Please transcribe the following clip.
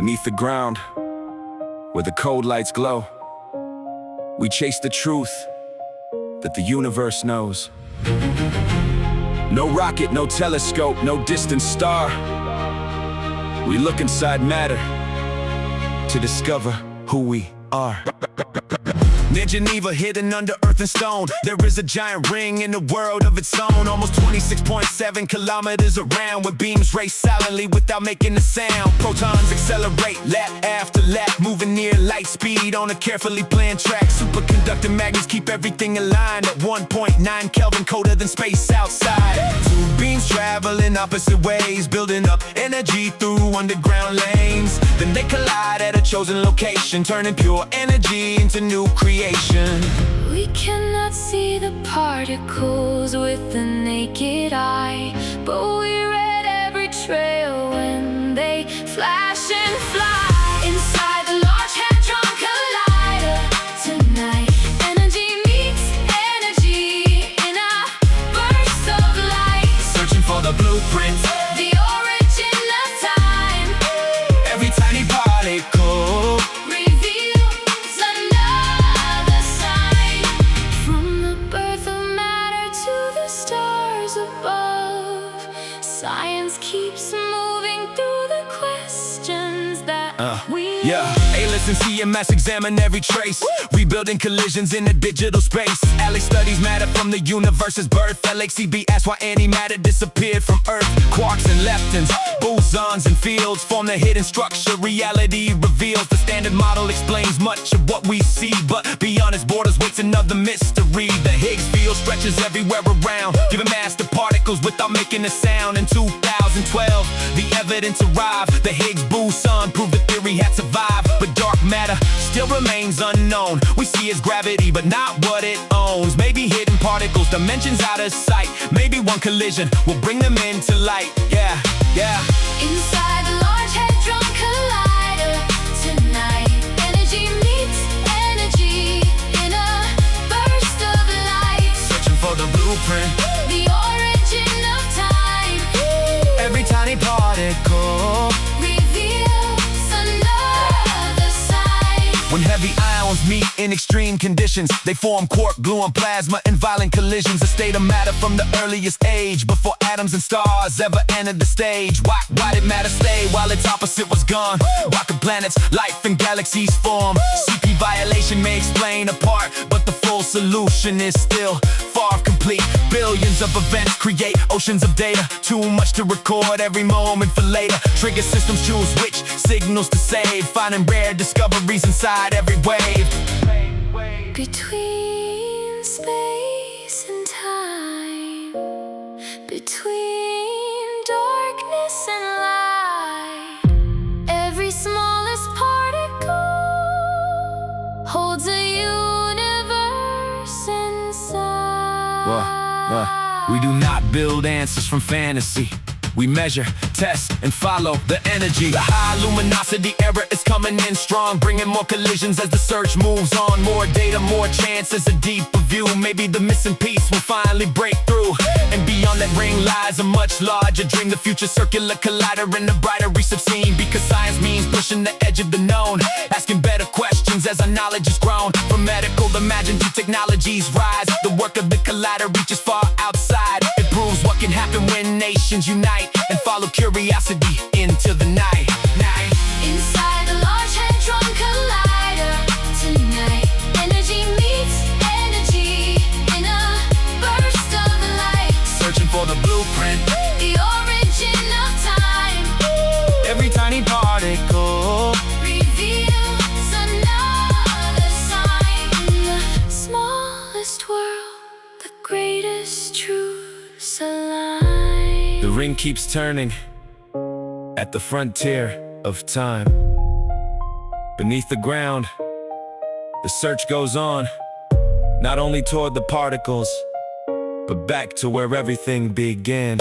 Beneath the ground, where the cold lights glow, we chase the truth that the universe knows. No rocket, no telescope, no distant star. We look inside matter to discover who we are. Near Geneva, hidden under earth and stone, there is a giant ring in a world of its own. Almost 26.7 kilometers around, where beams race silently without making a sound. Protons accelerate lap after lap, moving near light speed on a carefully planned track. Superconducting magnets keep everything aligned at 1.9 Kelvin, colder than space outside. Two beams travel in opposite ways, building up energy through underground lanes. Then they collide at a chosen location, turning pure energy into new creation. We cannot see the particles with the naked eye, but we read every trail when they flash and fly. Inside the Large Hadron Collider tonight, energy meets energy in a burst of light. Searching for the blueprint, the origin of time. every tiny particle Reveals another sign. From the birth of matter to the stars above, science keeps moving through the questions that we A-list and CMS examine every trace, rebuilding collisions in a digital space. Alex studies matter from the universe's birth. LHCb asks why antimatter disappeared from Earth. Quarks and leptons, bosons and fields form the hidden structure reality reveals. The standard model explains much of what we see, but beyond its borders waits another mystery. The Higgs field stretches everywhere around, giving mass to particles without making a sound. In 2012, the evidence arrived. The Higgs boson proved the theory had survived, but dark matter still remains unknown. We see its gravity, but not what it owns. Maybe hidden particles, dimensions out of sight. Maybe one collision will bring them into light. Yeah. inside the Large Hadron Collider tonight. Energy meets energy in a burst of light. Searching for the blueprint, The origin of time every tiny particle. reveals another sign. When heavy ions meet in extreme conditions, they form Quark-Gluon plasma in violent collisions. A state of matter from the earliest age, before atoms and stars ever entered the stage. Why did matter stay while its opposite was gone? Why could planets, life, and galaxies form? CP violation may explain a part, but the full solution is still far from complete. Billions of events create oceans of data, too much to record every moment for later. Trigger systems choose which signals to save, finding rare discoveries inside every wave. Between space and time, between darkness and light, every smallest particle holds a universe inside. We do not build answers from fantasy. We measure, test, and follow the energy. The high luminosity era is coming in strong, bringing more collisions as the search moves on. More data, more chances, a deeper view. Maybe the missing piece will finally break through. And beyond that ring lies a much larger dream. The future circular collider and a brighter research scene. Because science means pushing the edge of the known, asking better questions as our knowledge has grown. From medical imaginative technologies rise, the work of the collider reaches far outside. It proves what can happen when nations unite and follow curiosity into the night. Inside the Large Hadron Collider tonight, energy meets energy in a burst of light. Searching for the blueprint, The origin of time every tiny particle. reveals another sign. In the smallest world, the greatest truths align. The ring keeps turning at the frontier of time. Beneath the ground, the search goes on, not only toward the particles, but back to where everything began.